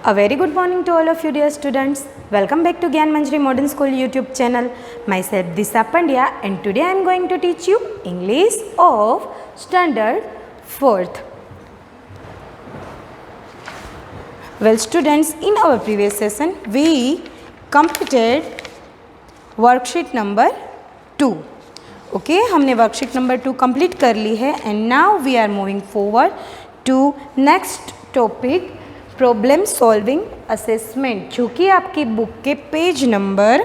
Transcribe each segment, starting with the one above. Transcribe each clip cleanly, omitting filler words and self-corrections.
A very good morning to all of you dear students. Welcome back to Gyan Manjari Modern School YouTube channel. Myself Disha Pandya and today I am going to teach you English of Standard 4th. Well students, in our previous session we completed worksheet number 2. Okay, हमने worksheet number 2 complete कर ली है and now we are moving forward to next topic problem solving assessment, जो कि आपकी book के page number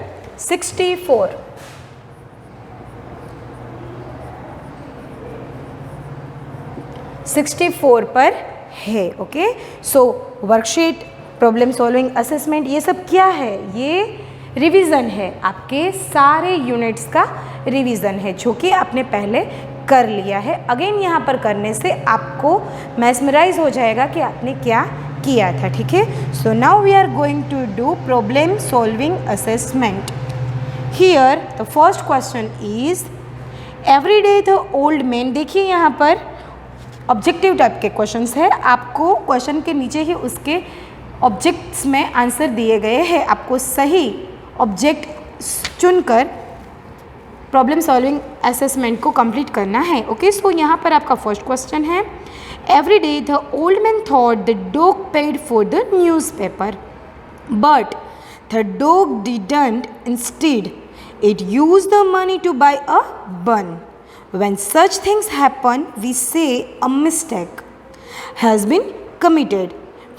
64 पर है. ओके, सो वर्कशीट प्रॉब्लम सॉल्विंग असेसमेंट ये सब क्या है? ये रिवीजन है, आपके सारे यूनिट्स का रिवीजन है जो कि आपने पहले कर लिया है. अगेन यहाँ पर करने से आपको मैस्मराइज हो जाएगा कि आपने क्या किया था. ठीक है, so now we are going to do problem solving assessment. Here the first question is every day the old man. देखिए यहाँ पर ऑब्जेक्टिव टाइप के क्वेश्चंस है. आपको क्वेश्चन के नीचे ही उसके ऑब्जेक्ट्स में आंसर दिए गए हैं. आपको सही ऑब्जेक्ट चुनकर प्रॉब्लम सॉल्विंग असेसमेंट को कंप्लीट करना है. ओके, सो यहाँ पर आपका फर्स्ट क्वेश्चन है every day the old man thought the dog paid for the newspaper but the dog didn't. Instead it use the money to buy a bun. When such things happen, we say a mistake has been committed.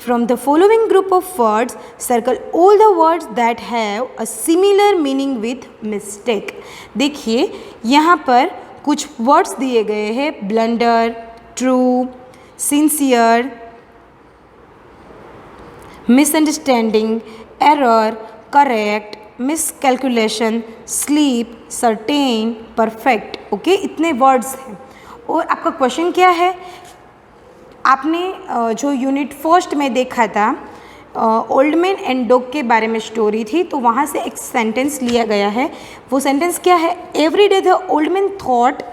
From the following group of words, circle all the words that have a similar meaning with mistake. देखिए यहाँ पर कुछ words दिए गए हैं: blunder, true, sincere, misunderstanding, error, correct, miscalculation, sleep, certain, perfect. Okay, इतने words हैं. और आपका क्वेश्चन क्या है? आपने जो यूनिट फर्स्ट में देखा था ओल्ड मैन एंड डॉग के बारे में स्टोरी थी, तो वहाँ से एक सेंटेंस लिया गया है. वो सेंटेंस क्या है? Every day the old man thought.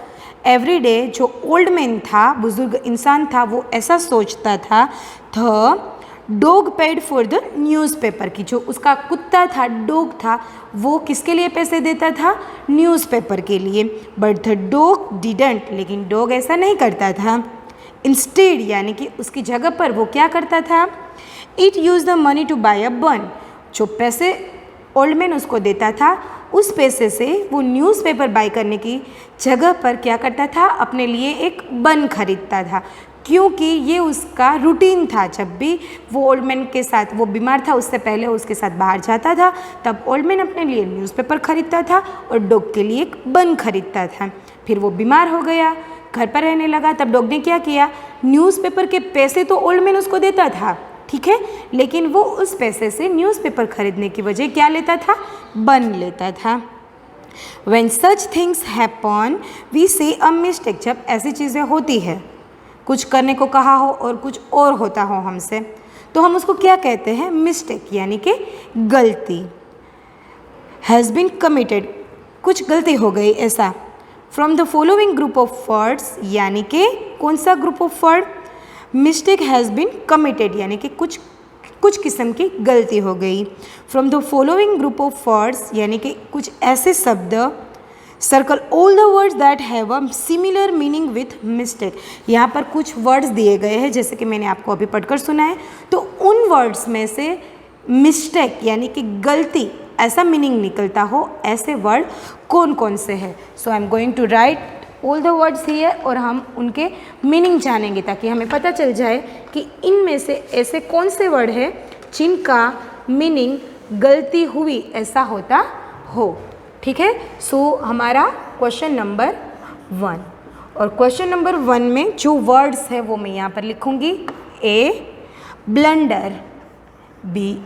Every day जो ओल्ड मैन था, बुजुर्ग इंसान था, वो ऐसा सोचता था the dog paid for the newspaper की. जो उसका कुत्ता था, डॉग था, वो किसके लिए पैसे देता था? न्यूज़पेपर के लिए. But the dog didn't. लेकिन डॉग ऐसा नहीं करता था. इंस्टेड यानी कि उसकी जगह पर वो क्या करता था? It use the money to buy a bun. जो पैसे ओल्ड मैन उसको देता था, उस पैसे से वो न्यूज़पेपर बाय करने की जगह पर क्या करता था? अपने लिए एक बन खरीदता था, क्योंकि ये उसका रूटीन था. जब भी वो ओल्ड मैन के साथ, वो बीमार था उससे पहले उसके साथ बाहर जाता था, तब ओल्ड मैन अपने लिए न्यूज़पेपर खरीदता था और डॉग के लिए एक बन खरीदता था. फिर वो बीमार हो गया, घर पर रहने लगा, तब डॉग ने क्या किया? न्यूज़पेपर के पैसे तो ओल्ड मैन उसको देता था, ठीक है, लेकिन वो उस पैसे से न्यूज़पेपर खरीदने की वजह क्या लेता था? बन लेता था. When such things happen, we say a mistake. जब ऐसी चीज़ें होती है, कुछ करने को कहा हो और कुछ और होता हो हमसे, तो हम उसको क्या कहते हैं? मिस्टेक, यानी कि गलती. हैज़ बीन कमिटेड, कुछ गलती हो गई ऐसा. From the following group of words, यानी कि कौन सा group of word? Mistake has been committed, यानी कि कुछ किस्म की गलती हो गई. From the following group of words, यानी कि कुछ ऐसे शब्द. Circle all the words that have a similar meaning with mistake. यहाँ पर कुछ वर्ड्स दिए गए हैं, जैसे कि मैंने आपको अभी पढ़कर सुनाए, तो उन वर्ड्स में से मिस्टेक यानी कि गलती ऐसा मीनिंग निकलता हो, ऐसे वर्ड कौन कौन से हैं? So I am going to write all the words here और हम उनके मीनिंग जानेंगे, ताकि हमें पता चल जाए कि इनमें से ऐसे कौन से वर्ड हैं जिनका मीनिंग गलती हुई ऐसा होता हो. ठीक है, सो हमारा क्वेश्चन नंबर 1, और क्वेश्चन नंबर 1 में जो वर्ड्स है वो मैं यहाँ पर लिखूँगी. ए ब्लंडर, BLUNDER,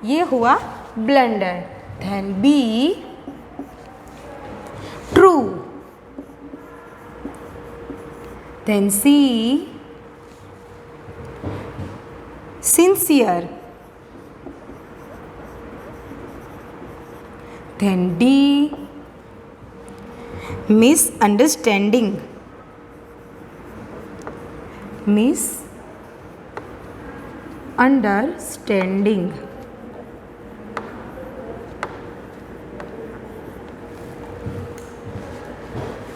ये हुआ blunder. Then B true, then C sincere, then D misunderstanding, misunderstanding,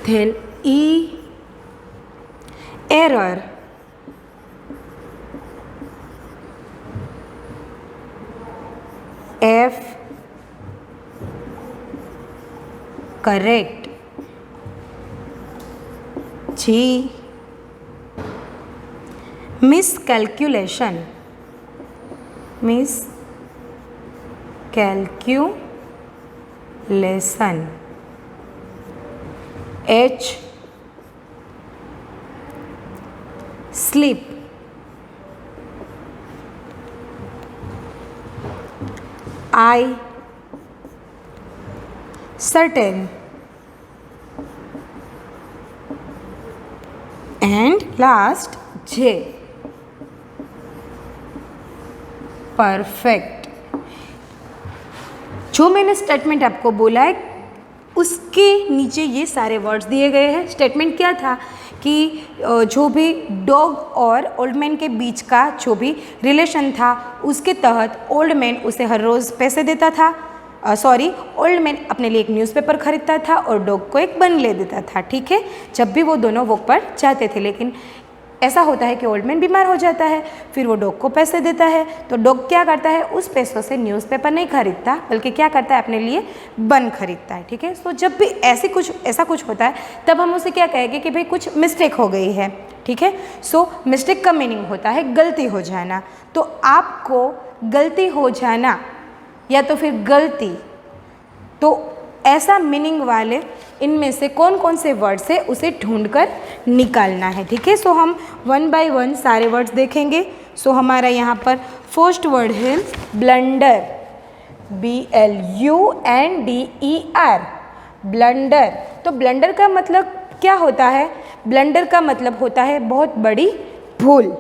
then E, error, F, correct, G, miscalculation, H, sleep, I, certain, and last J, perfect. जो मैंने स्टेटमेंट आपको बोला है उसके नीचे ये सारे वर्ड्स दिए गए हैं। स्टेटमेंट क्या था कि जो भी डॉग और ओल्ड मैन के बीच का जो भी रिलेशन था उसके तहत ओल्ड मैन उसे हर रोज़ पैसे देता था, ओल्ड मैन अपने लिए एक न्यूज़पेपर खरीदता था और डॉग को एक बन ले देता था, ठीक है, जब भी वो दोनों वॉक पर जाते थे। लेकिन ऐसा होता है कि ओल्ड मैन बीमार हो जाता है, फिर वो डॉग को पैसे देता है, तो डॉग क्या करता है, उस पैसों से न्यूज़पेपर नहीं खरीदता बल्कि क्या करता है, अपने लिए बन खरीदता है, ठीक है। तो जब भी ऐसा कुछ होता है तब हम उसे क्या कहेंगे कि भाई कुछ मिस्टेक हो गई है, ठीक है। सो मिस्टेक का मीनिंग होता है गलती हो जाना। तो आपको गलती हो जाना या तो फिर गलती, तो ऐसा मीनिंग वाले इनमें से कौन कौन से वर्ड्स है उसे ढूंढकर निकालना है, ठीक है। सो हम 1 बाय 1 सारे वर्ड्स देखेंगे। सो हमारा यहाँ पर फर्स्ट वर्ड है ब्लंडर, BLUNDER, ब्लंडर। तो ब्लंडर का मतलब क्या होता है, ब्लंडर का मतलब होता है बहुत बड़ी भूल।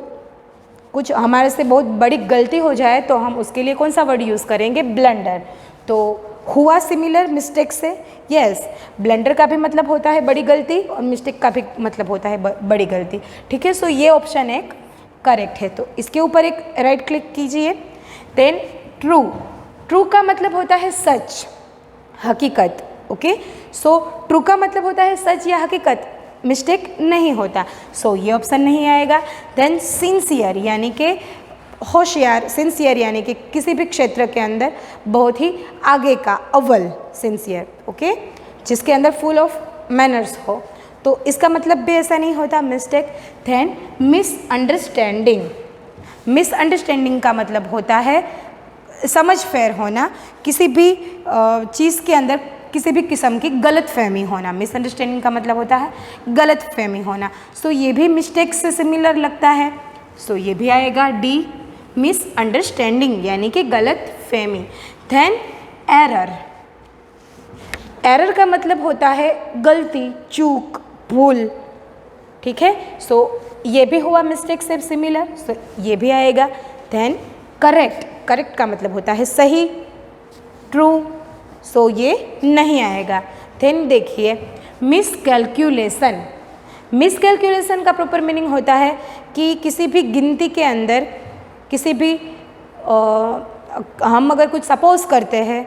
कुछ हमारे से बहुत बड़ी गलती हो जाए तो हम उसके लिए कौन सा वर्ड यूज़ करेंगे, ब्लंडर। तो हुआ सिमिलर मिस्टेक से, यस, ब्लंडर का भी मतलब होता है बड़ी गलती और मिस्टेक का भी मतलब होता है बड़ी गलती, ठीक है। सो ये ऑप्शन एक करेक्ट है। तो इसके ऊपर एक राइट क्लिक कीजिए। देन ट्रू, ट्रू का मतलब होता है सच, हकीकत, ओके। सो ट्रू का मतलब होता है सच या हकीकत, मिस्टेक नहीं होता, सो ये ऑप्शन नहीं आएगा। देन सिंसियर यानी कि होशियार, सिंसियर यानी कि किसी भी क्षेत्र के अंदर बहुत ही आगे का, अव्वल, सिंसियर, ओके, जिसके अंदर फुल ऑफ मैनर्स हो, तो इसका मतलब भी ऐसा नहीं होता, मिस्टेक। देन मिसअंडरस्टैंडिंग, मिसअंडरस्टैंडिंग का मतलब होता है समझ फेर होना, किसी भी चीज़ के अंदर किसी भी किस्म की गलत फहमी होना। मिसअंडरस्टैंडिंग का मतलब होता है गलत फहमी होना। सो ये भी मिस्टेक से सिमिलर लगता है, सो ये भी आएगा डी, मिसअंडरस्टैंडिंग यानी कि गलत फहमी। देन एरर, एरर का मतलब होता है गलती, चूक, भूल, ठीक है। सो ये भी हुआ मिस्टेक से सिमिलर, सो ये भी आएगा। देन करेक्ट, करेक्ट का मतलब होता है सही, ट्रू, सो ये नहीं आएगा। देन देखिए मिसकैलकुलेशन, मिसकैलकुलेशन का प्रॉपर मीनिंग होता है कि किसी भी गिनती के अंदर किसी भी हम अगर कुछ सपोज करते हैं,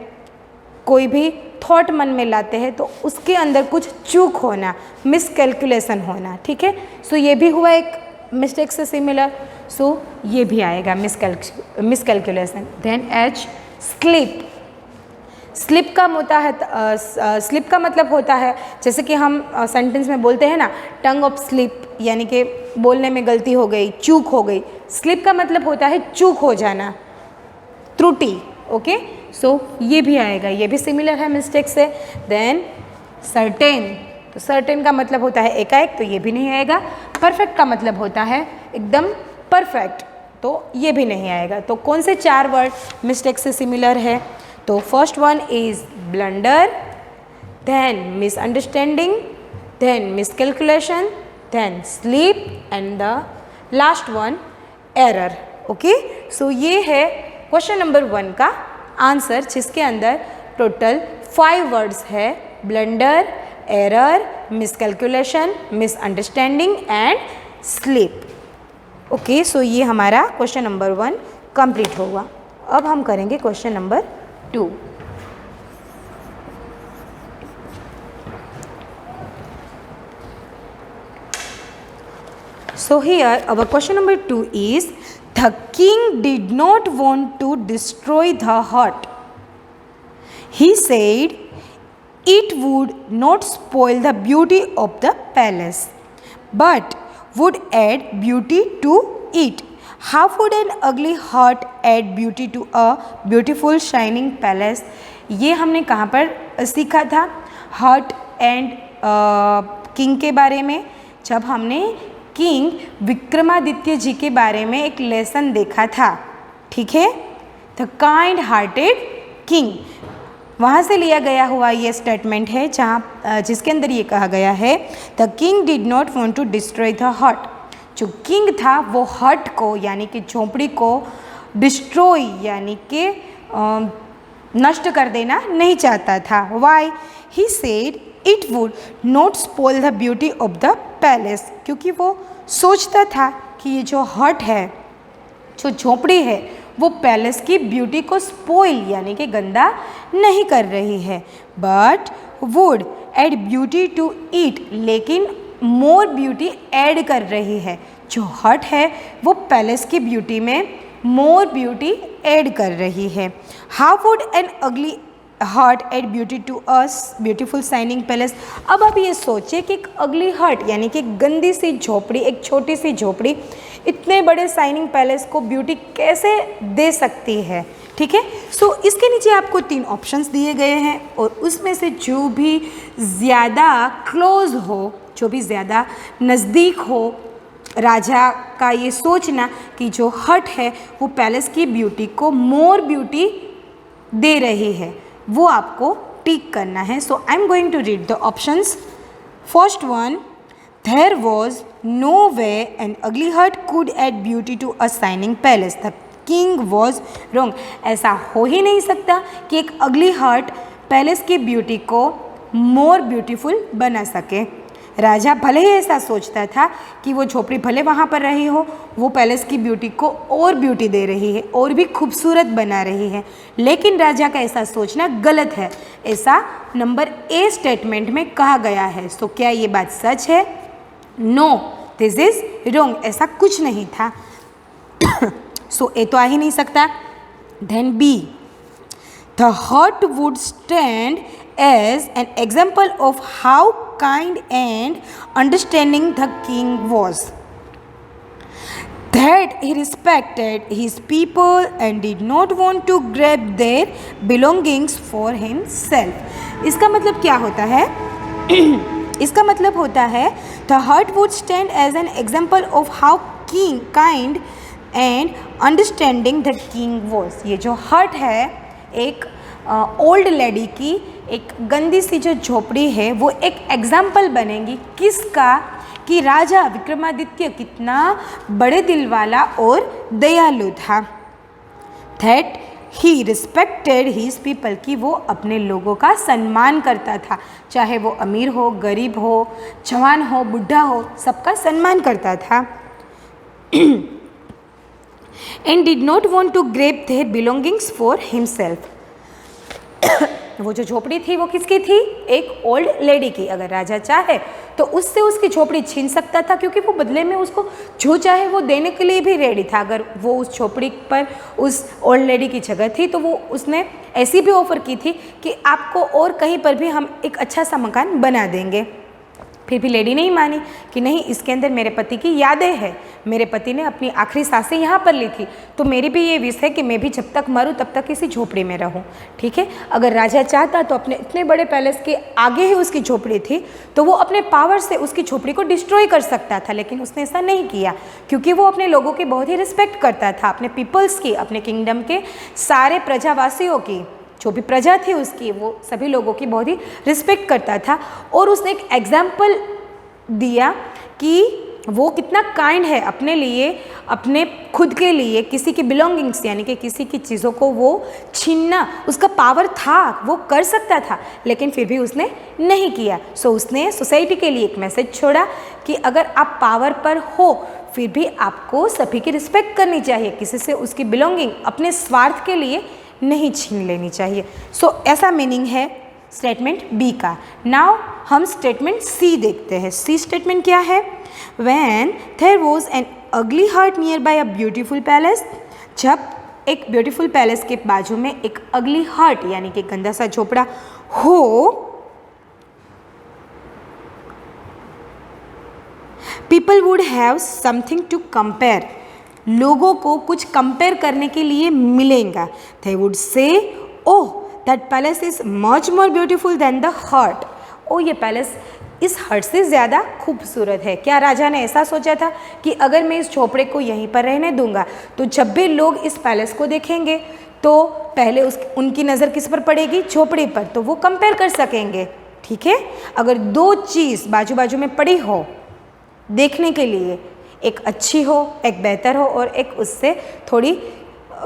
कोई भी थॉट मन में लाते हैं तो उसके अंदर कुछ चूक होना, मिसकैलकुलेशन होना, ठीक है। सो ये भी हुआ एक मिस्टेक से सिमिलर, सो ये भी आएगा miscalculation. Then H, slip, slip का होता है, स्लिप का मतलब होता है जैसे कि हम सेंटेंस में बोलते हैं ना, टंग ऑफ स्लिप यानी कि बोलने में गलती हो गई, चूक हो गई। स्लिप का मतलब होता है चूक हो जाना, त्रुटि, ओके। सो ये भी आएगा, ये भी सिमिलर है मिस्टेक से। देन सर्टेन, तो सर्टेन का मतलब होता है एकाएक, तो ये भी नहीं आएगा। परफेक्ट का मतलब होता है एकदम परफेक्ट, तो ये भी नहीं आएगा। तो कौन से 4 वर्ड मिस्टेक से सिमिलर है, तो first one is blunder, then misunderstanding, then miscalculation, then sleep and the last one error, okay. So ये है क्वेश्चन नंबर 1 का आंसर, जिसके अंदर टोटल 5 वर्ड्स है, blunder, error, miscalculation, misunderstanding and sleep. Okay, so ये हमारा क्वेश्चन नंबर 1 कंप्लीट होगा। अब हम करेंगे question number 2। So here our question number 2 is, the king did not want to destroy the hut. He said it would not spoil the beauty of the palace, but would add beauty to it. How would an ugly hut add beauty to a beautiful shining palace? ये हमने कहाँ पर सीखा था? हट and king के बारे में, जब हमने किंग विक्रमादित्य जी के बारे में एक लेसन देखा था, ठीक है, द काइंड हार्टेड किंग, वहाँ से लिया गया हुआ ये स्टेटमेंट है जहाँ जिसके अंदर ये कहा गया है, the king did not want to destroy the hut. जो किंग था वो हट को यानी कि झोंपड़ी को डिस्ट्रॉय यानी कि नष्ट कर देना नहीं चाहता था। Why? He said it would not spoil the beauty of the palace, क्योंकि वो सोचता था कि ये जो हट है, जो झोंपड़ी है, वो पैलेस की ब्यूटी को स्पॉइल यानी कि गंदा नहीं कर रही है, but would add beauty to it, लेकिन मोर ब्यूटी ऐड कर रही है। जो हट है वो पैलेस की ब्यूटी में मोर ब्यूटी ऐड कर रही है। How would an ugly hut add beauty to us beautiful shining palace? अब आप ये सोचिए कि एक अगली हट यानी कि गंदी सी झोपड़ी, एक छोटी सी झोपड़ी इतने बड़े शाइनिंग पैलेस को ब्यूटी कैसे दे सकती है, ठीक है। सो इसके नीचे आपको 3 ऑप्शंस दिए गए हैं और उसमें से जो भी ज़्यादा क्लोज हो, जो भी ज़्यादा नज़दीक हो राजा का ये सोचना कि जो हट है वो पैलेस की ब्यूटी को मोर ब्यूटी दे रही है, वो आपको टिक करना है। So I am going to read the options. First one, there was no way an ugly hut could add beauty to a shining palace, the king was wrong. ऐसा हो ही नहीं सकता कि एक अगली हट पैलेस की ब्यूटी को मोर ब्यूटीफुल बना सके। राजा भले ही ऐसा सोचता था कि वो झोपड़ी भले वहाँ पर रही हो, वो पैलेस की ब्यूटी को और ब्यूटी दे रही है और भी खूबसूरत बना रही है, लेकिन राजा का ऐसा सोचना गलत है, ऐसा नंबर ए स्टेटमेंट में कहा गया है। सो क्या ये बात सच है? नो, दिस इज रॉन्ग, ऐसा कुछ नहीं था। सो ए तो आ ही नहीं सकता। देन बी, द हट would stand as an example of how kind and understanding the king was, that he respected his people and did not want to grab their belongings for himself। इसका मतलब क्या होता है? इसका मतलब होता है the hut would stand as an example of how kind and understanding the king was। ये जो हट है एक ओल्ड लेडी की, एक गंदी सी जो झोपड़ी है, वो एक एग्जाम्पल बनेगी किसका? कि राजा विक्रमादित्य कितना बड़े दिल वाला और दयालु था। That he respected his people, कि वो अपने लोगों का सम्मान करता था, चाहे वो अमीर हो, गरीब हो, जवान हो, बुढ़ा हो, सबका सम्मान करता था। And did not want to grab their belongings for himself. वो जो झोपड़ी थी वो किसकी थी? एक ओल्ड लेडी की। अगर राजा चाहे तो उससे उसकी झोपड़ी छीन सकता था, क्योंकि वो बदले में उसको जो चाहे वो देने के लिए भी रेडी था। अगर वो उस झोपड़ी पर उस ओल्ड लेडी की जगह थी तो वो उसने ऐसी भी ऑफ़र की थी कि आपको और कहीं पर भी हम एक अच्छा सा मकान बना देंगे। फिर भी लेडी नहीं मानी कि नहीं, इसके अंदर मेरे पति की यादें हैं, मेरे पति ने अपनी आखिरी सांसें यहाँ पर ली थी, तो मेरी भी ये विश है कि मैं भी जब तक मरूँ तब तक इसी झोपड़ी में रहूँ, ठीक है। अगर राजा चाहता तो अपने इतने बड़े पैलेस के आगे ही उसकी झोपड़ी थी तो वो अपने पावर से उसकी झोपड़ी को डिस्ट्रॉय कर सकता था, लेकिन उसने ऐसा नहीं किया, क्योंकि वो अपने लोगों की बहुत ही रिस्पेक्ट करता था, अपने पीपल्स की, अपने किंगडम के सारे प्रजावासियों की, जो भी प्रजा थी उसकी, वो सभी लोगों की बहुत ही रिस्पेक्ट करता था। और उसने एक एग्जाम्पल दिया कि वो कितना काइंड है अपने लिए, अपने खुद के लिए, किसी की बिलोंगिंग्स यानी कि किसी की चीज़ों को वो छीनना उसका पावर था, वो कर सकता था, लेकिन फिर भी उसने नहीं किया। सो उसने सोसाइटी के लिए एक मैसेज छोड़ा कि अगर आप पावर पर हो फिर भी आपको सभी की रिस्पेक्ट करनी चाहिए, किसी से उसकी बिलोंगिंग अपने स्वार्थ के लिए नहीं छीन लेनी चाहिए। सो ऐसा मीनिंग है स्टेटमेंट बी का। नाउ हम स्टेटमेंट सी देखते हैं। सी स्टेटमेंट क्या है? When there was an ugly hut nearby a beautiful palace, जब एक ब्यूटीफुल पैलेस के बाजू में एक अगली हर्ट यानी कि गंदा सा झोपड़ा हो, people would have something to compare, लोगों को कुछ कंपेयर करने के लिए मिलेगा। They would say oh that palace is much more beautiful than the hut, ओ ये पैलेस इस हर्ट से ज़्यादा खूबसूरत है। क्या राजा ने ऐसा सोचा था कि अगर मैं इस झोपड़े को यहीं पर रहने दूंगा तो जब भी लोग इस पैलेस को देखेंगे तो पहले उनकी नज़र किस पर पड़ेगी? झोपड़े पर, तो वो कंपेयर कर सकेंगे। ठीक है, अगर दो चीज़ बाजू बाजू में पड़ी हो देखने के लिए, एक अच्छी हो, एक बेहतर हो और एक उससे थोड़ी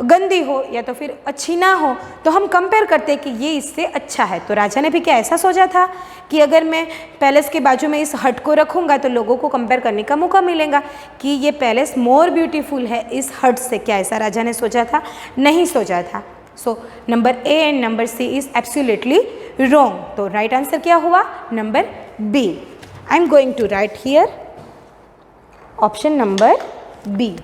गंदी हो या तो फिर अच्छी ना हो, तो हम कंपेयर करते हैं कि ये इससे अच्छा है। तो राजा ने भी क्या ऐसा सोचा था कि अगर मैं पैलेस के बाजू में इस हट को रखूँगा तो लोगों को कंपेयर करने का मौका मिलेगा कि ये पैलेस मोर ब्यूटीफुल है इस हट से। क्या ऐसा राजा ने सोचा था? नहीं सोचा था। So number A and number C is absolutely wrong. तो राइट आंसर क्या हुआ? Number B. I am going to write here option number B.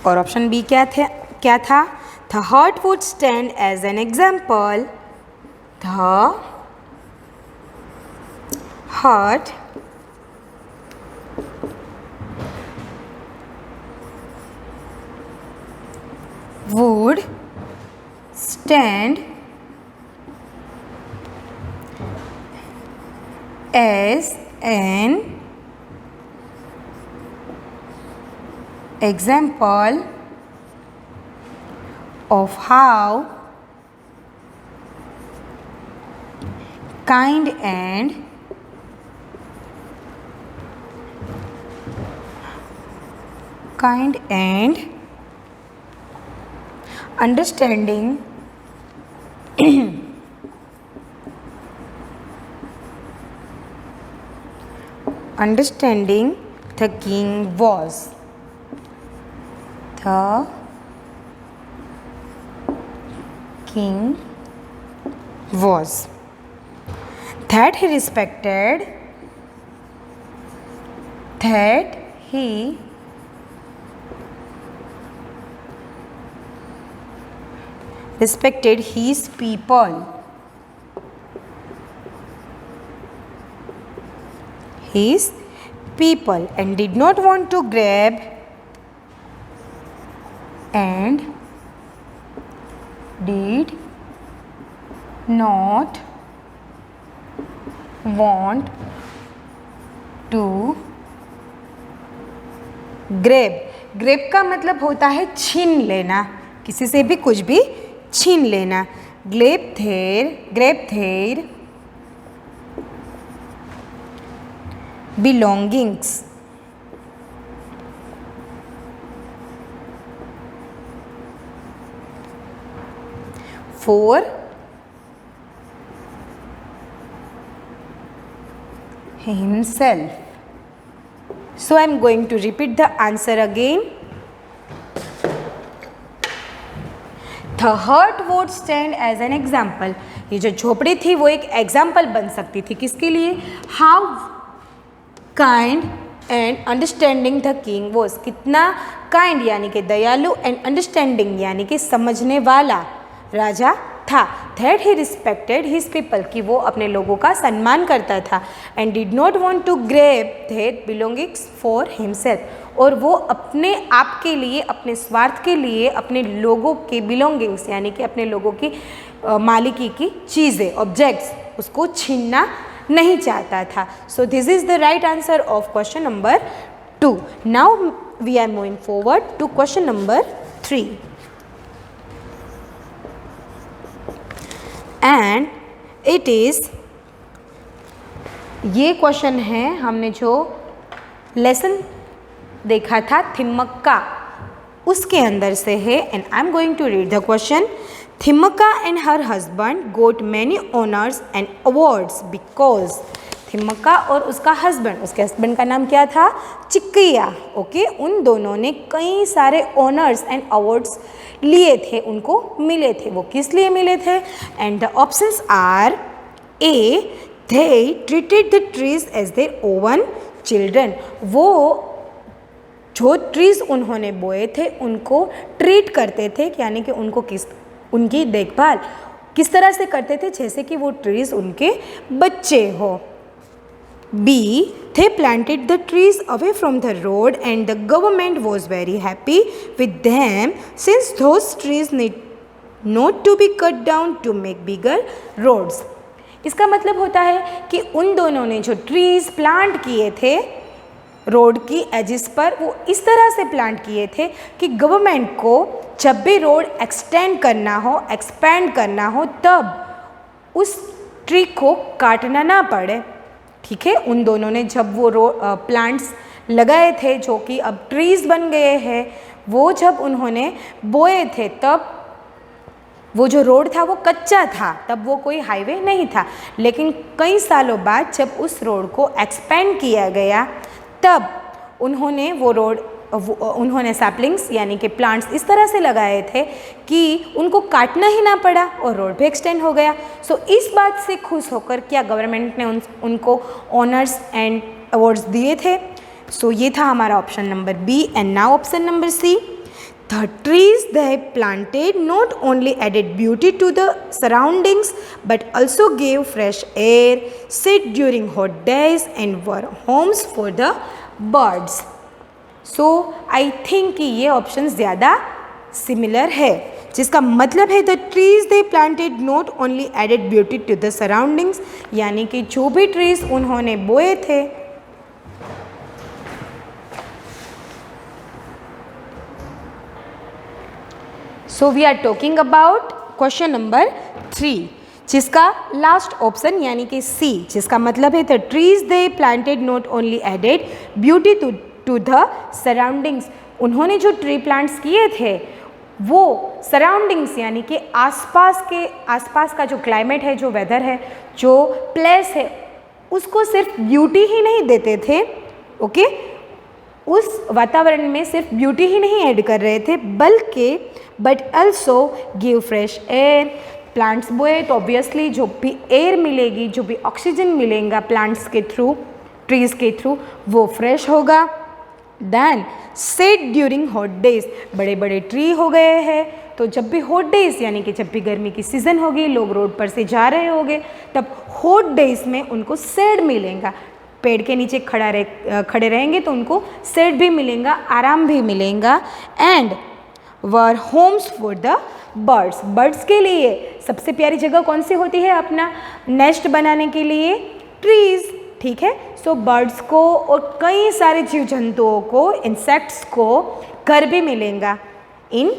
और ऑप्शन बी क्या था? The hut would stand as an example, the hut would stand as an example of how kind and understanding the king was. The king was that he respected his people and did not want to grab and did not want to grab का मतलब होता है छीन लेना, किसी से भी कुछ भी छीन लेना। grab their belongings. For himself. So I am going to repeat the answer again. The hut would stand as an example. ये जो झोपड़ी थी वो एक एग्जाम्पल बन सकती थी किसके लिए? How kind and understanding the king was. कितना kind यानी कि दयालु and understanding यानी कि समझने वाला राजा था। That he respected his people कि वो अपने लोगों का सम्मान करता था and did not want to grab their belongings for himself और वो अपने आप के लिए, अपने स्वार्थ के लिए अपने लोगों के belongings यानी कि अपने लोगों की मालिकी की चीज़ें, ऑब्जेक्ट्स, उसको छीनना नहीं चाहता था। So this is the right answer of question number 2। Now we are moving forward to question number 3। And it is, ये क्वेश्चन है हमने जो लेसन देखा था थिम्मक्का, उसके अंदर से है। And I am going to read the question. Thimmakka and her husband got many honours and awards because, Thimmakka और उसका हस्बैंड, उसके हस्बैंड का नाम क्या था? चिक्किया। ओके, उन दोनों ने कई सारे ऑनर्स एंड अवार्ड्स लिए थे, उनको मिले थे। वो किस लिए मिले थे? And the options are A, they treated the trees as their own children. वो जो ट्रीज़ उन्होंने बोए थे उनको ट्रीट करते थे, यानी कि उनकी देखभाल किस तरह से करते थे, जैसे कि वो ट्रीज़ उनके बच्चे हो। B, they planted the trees away from the road and the government was very happy with them since those trees need not to be cut down to make bigger roads। इसका मतलब होता है कि उन दोनों ने जो ट्रीज़ प्लांट किए थे रोड की एजिस पर, वो इस तरह से प्लांट किए थे कि गवर्नमेंट को जब भी रोड एक्सटेंड करना हो, एक्सपैंड करना हो, तब उस ट्री को काटना ना पड़े। ठीक है, उन दोनों ने जब वो प्लांट्स लगाए थे जो कि अब ट्रीज़ बन गए हैं, वो जब उन्होंने बोए थे तब वो जो रोड था वो कच्चा था, तब वो कोई हाईवे नहीं था। लेकिन कई सालों बाद जब उस रोड को एक्सपेंड किया गया तब उन्होंने सैपलिंग्स यानी कि प्लांट्स इस तरह से लगाए थे कि उनको काटना ही ना पड़ा और रोड भी एक्सटेंड हो गया। सो इस बात से खुश होकर क्या गवर्नमेंट ने उनको ऑनर्स एंड अवार्ड्स दिए थे। सो ये था हमारा option number B. And now option number C, the trees they planted not only added beauty to the surroundings but also gave fresh air, shade during hot days and were homes for the birds। So I think कि ये option ज़्यादा similar है, जिसका मतलब है the trees they planted not only added beauty to the surroundings, यानी कि जो भी ट्रीज उन्होंने बोए थे so we are talking about question number 3, जिसका लास्ट ऑप्शन यानी कि सी, जिसका मतलब है the trees they planted not only added beauty to the surroundings. उन्होंने जो ट्री प्लांट्स किए थे वो सराउंडिंग्स यानी कि आसपास का जो क्लाइमेट है, जो वेदर है, जो प्लेस है, उसको सिर्फ ब्यूटी ही नहीं देते थे। ओके, उस वातावरण में सिर्फ ब्यूटी ही नहीं ऐड कर रहे थे बल्कि but also give fresh air. Plants बोए तो ऑब्वियसली जो भी एयर मिलेगी, जो भी ऑक्सीजन मिलेगा प्लांट्स के थ्रू, ट्रीज़ के थ्रू, वो फ्रेश होगा। Then said during hot days, बड़े बड़े ट्री हो गए हैं तो जब भी हॉट डेज यानी कि जब भी गर्मी की सीज़न होगी, लोग रोड पर से जा रहे होंगे, तब हॉट डेज में उनको सेड मिलेगा। पेड़ के नीचे खड़े रहेंगे तो उनको सेड भी मिलेगा, आराम भी मिलेगा। And were Holmes for the birds, birds के लिए सबसे प्यारी जगह कौन सी होती है अपना नेस्ट बनाने के लिए? ट्रीज़। ठीक है, सो बर्ड्स को और कई सारे जीव जंतुओं को, इंसेक्ट्स को घर भी मिलेगा इन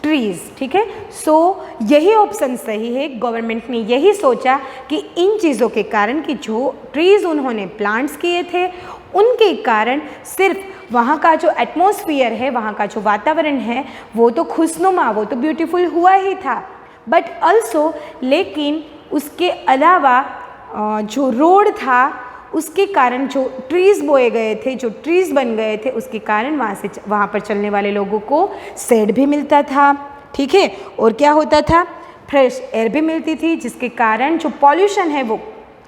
ट्रीज़। ठीक है, सो यही ऑप्शन सही है। गवर्नमेंट ने यही सोचा कि इन चीज़ों के कारण कि जो ट्रीज़ उन्होंने प्लांट्स किए थे उनके कारण सिर्फ वहाँ का जो एटमॉस्फेयर है, वहाँ का जो वातावरण है, वो तो खुशनुमा, वो तो ब्यूटीफुल हुआ ही था, बट ऑल्सो लेकिन उसके अलावा जो रोड था उसके कारण, जो ट्रीज़ बोए गए थे, जो ट्रीज़ बन गए थे, उसके कारण वहाँ पर चलने वाले लोगों को शेड भी मिलता था। ठीक है, और क्या होता था? फ्रेश एयर भी मिलती थी, जिसके कारण जो पॉल्यूशन है वो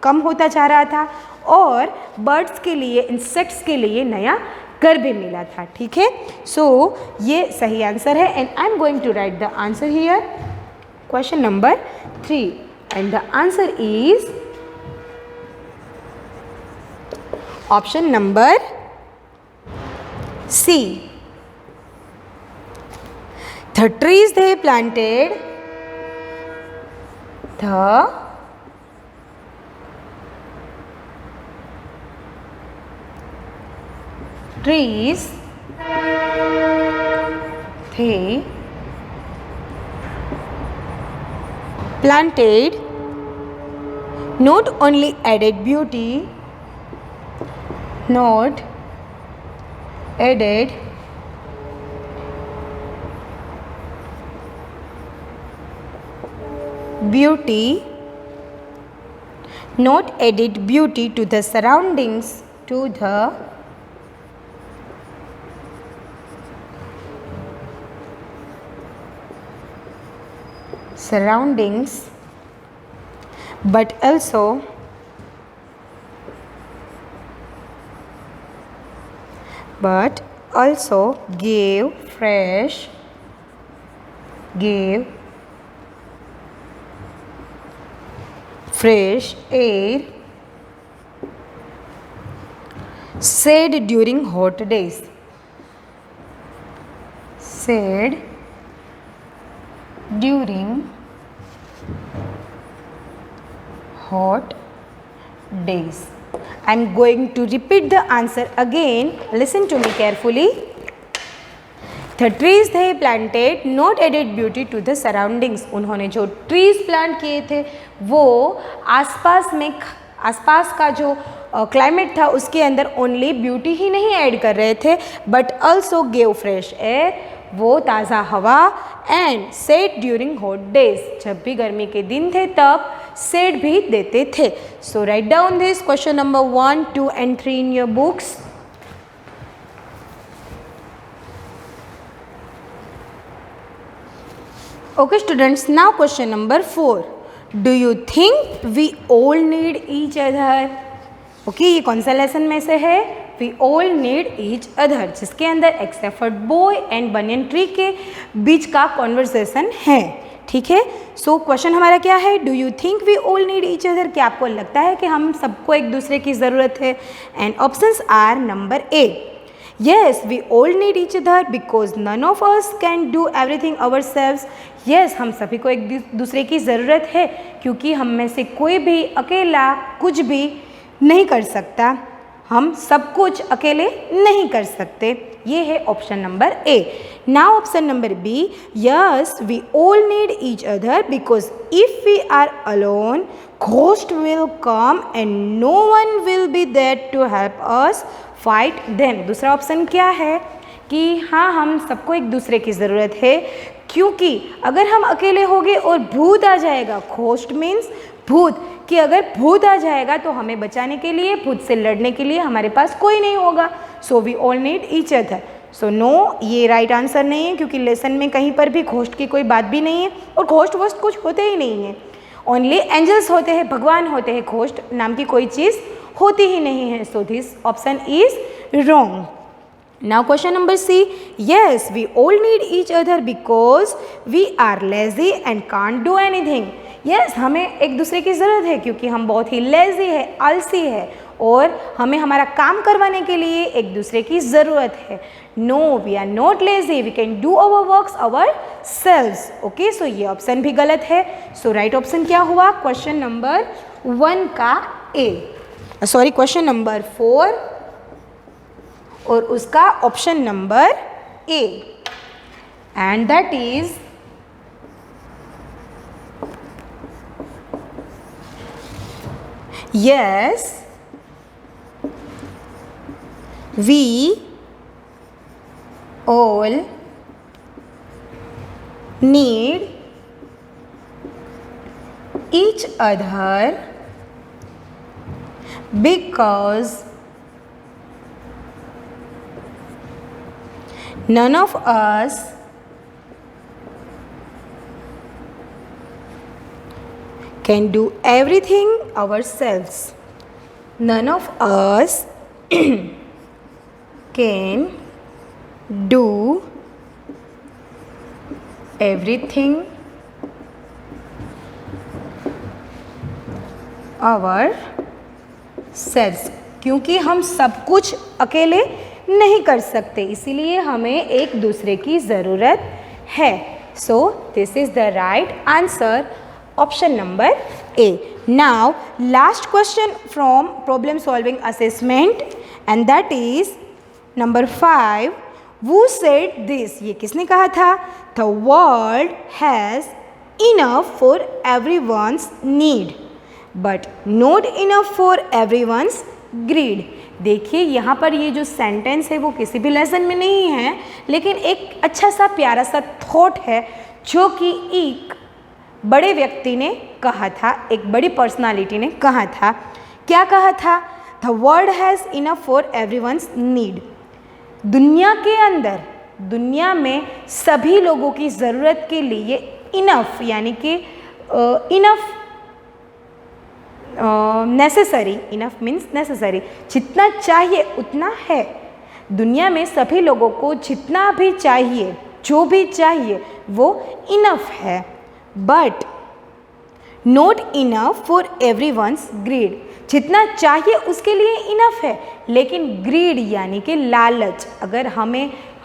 कम होता जा रहा था और बर्ड्स के लिए, इंसेक्ट्स के लिए नया घर भी मिला था। ठीक है, सो ये सही आंसर है। And I am going to write the answer here, question number 3, and the answer is option number C. The trees they planted, the trees they planted not only added beauty, not added beauty, not added beauty to the surroundings, to the surroundings, but also gave fresh air, said during hot days, said during hot days. I am going to repeat the answer again. Listen to me carefully. The trees they planted not added beauty to the surroundings. उन्होंने जो trees plant किए थे वो आसपास का जो climate था उसके अंदर ओनली ब्यूटी ही नहीं ऐड कर रहे थे, but also gave fresh air, वो ताज़ा हवा, and said during hot days, जब भी गर्मी के दिन थे तब सेड भी देते थे. So write down this question number 1, 2 and 3 in your books. Okay students, now question number 4. Do you think we all need each other? Okay, ये कौन सा लेसन में से है? We all need each other, जिसके अंदर except for boy and banyan tree के बीच का कॉन्वर्सेशन है. ठीक है. सो क्वेश्चन हमारा क्या है? Do you think we all need each other? क्या आपको लगता है कि हम सबको एक दूसरे की ज़रूरत है? And options are number A, yes we all need each other because none of us can do everything ourselves. yes हम सभी को एक दूसरे की ज़रूरत है क्योंकि हम में से कोई भी अकेला कुछ भी नहीं कर सकता, हम सब कुछ अकेले नहीं कर सकते. ये है option number A. Now option number B, yes we all need each other because if we are alone ghost will come and no one will be there to help us fight them. दूसरा option क्या है कि हाँ हम सबको एक दूसरे की ज़रूरत है क्योंकि अगर हम अकेले होंगे और भूत आ जाएगा, घोस्ट मीन्स भूत, कि अगर भूत आ जाएगा तो हमें बचाने के लिए, भूत से लड़ने के लिए हमारे पास कोई नहीं होगा. So we all need each other. So no, ये राइट आंसर नहीं है क्योंकि लेसन में कहीं पर भी घोस्ट की कोई बात भी नहीं है और घोस्ट वोस्ट कुछ होते ही नहीं है. ओनली एंजल्स होते हैं, भगवान होते हैं, घोस्ट नाम की कोई चीज़ होती ही नहीं है. So this option is wrong. Now question number C, yes we all need each other because we are lazy and can't do anything. yes हमें एक दूसरे की ज़रूरत है क्योंकि हम बहुत ही लेज़ी है, आलसी है और हमें हमारा काम करवाने के लिए एक दूसरे की ज़रूरत है. No we are not lazy, we can do our works ourselves. Okay, so ये ऑप्शन भी गलत है. सो राइट ऑप्शन क्या हुआ? क्वेश्चन नंबर 1 का ए, सॉरी क्वेश्चन नंबर 4 और उसका option number A, and that is yes we all need each other because none of us can do everything ourselves. None of us can do everything ourselves. क्योंकि हम सब कुछ अकेले नहीं कर सकते, इसीलिए हमें एक दूसरे की ज़रूरत है. So this is the right answer, option number A. Now last question from problem solving assessment and that is number 5. Who said this? ये किसने कहा था? The world has enough for everyone's need. But not enough for everyone's greed. देखिए यहाँ पर ये जो sentence है वो किसी भी लेसन में नहीं है, लेकिन एक अच्छा सा प्यारा सा थॉट है जो कि एक बड़े व्यक्ति ने कहा था, एक बड़ी पर्सनालिटी ने कहा था। क्या कहा था? The world has enough for everyone's need. दुनिया के अंदर, दुनिया में सभी लोगों की ज़रूरत के लिए इनफ यानी कि enough necessary, enough means necessary, जितना चाहिए उतना है। दुनिया में सभी लोगों को जितना भी चाहिए, जो भी चाहिए वो इनफ है, but not enough for everyone's greed. जितना चाहिए उसके लिए इनफ है, लेकिन ग्रीड यानी कि लालच, अगर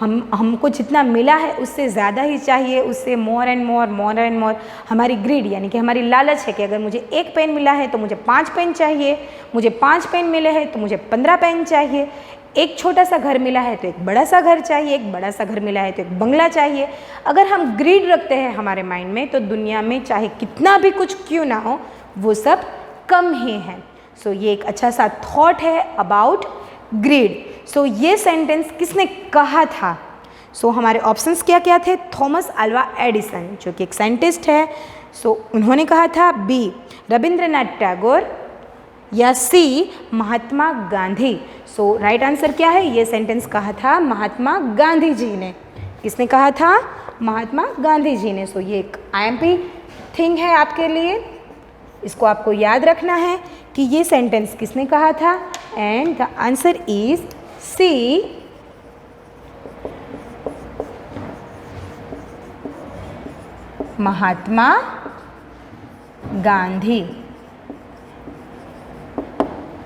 हमको जितना मिला है उससे ज़्यादा ही चाहिए, उससे मोर एंड मोर, हमारी ग्रीड यानी कि हमारी लालच है कि अगर मुझे 1 पेन मिला है तो मुझे 5 पेन चाहिए, मुझे 5 पेन मिले हैं तो मुझे 15 पेन चाहिए, एक छोटा सा घर मिला है तो एक बड़ा सा घर चाहिए, एक बड़ा सा घर मिला है तो एक बंगला चाहिए। अगर हम ग्रीड रखते हैं हमारे माइंड में तो दुनिया में चाहे कितना भी कुछ क्यों ना हो वो सब कम ही है। सो ये एक अच्छा सा थॉट है अबाउट ग्रीड। सो ये सेंटेंस किसने कहा था? सो हमारे ऑप्शंस क्या क्या थे? थॉमस अल्वा एडिसन जो कि एक साइंटिस्ट है, सो उन्होंने कहा था। बी रविंद्रनाथ टैगोर, या सी महात्मा गांधी। सो राइट आंसर क्या है? ये सेंटेंस कहा था महात्मा गांधी जी ने। किसने कहा था? महात्मा गांधी जी ने। सो ये एक IMP थिंग है आपके लिए, इसको आपको याद रखना है कि ये सेंटेंस किसने कहा था, and the answer is C Mahatma Gandhi,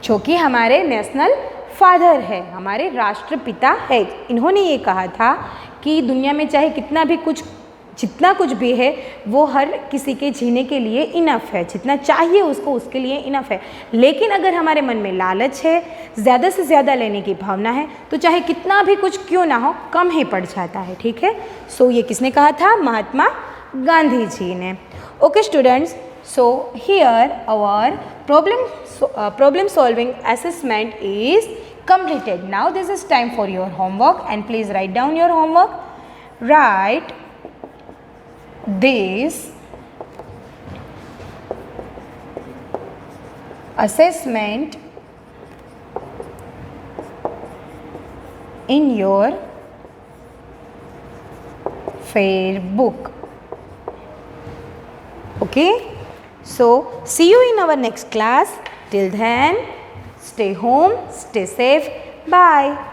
जो कि हमारे नेशनल फादर है, हमारे राष्ट्रपिता है। इन्होंने ये कहा था कि दुनिया में चाहे कितना भी कुछ, जितना कुछ भी है वो हर किसी के जीने के लिए इनफ है, जितना चाहिए उसको उसके लिए इनफ है। लेकिन अगर हमारे मन में लालच है, ज़्यादा से ज़्यादा लेने की भावना है, तो चाहे कितना भी कुछ क्यों ना हो कम ही पड़ जाता है। ठीक है, सो ये किसने कहा था? महात्मा गांधी जी ने। Okay students, so here our problem solving assessment is completed. Now this is time for your homework, and please write down your homework. Write this assessment in your fair book. Okay, so see you in our next class. Till then, stay home, stay safe. Bye.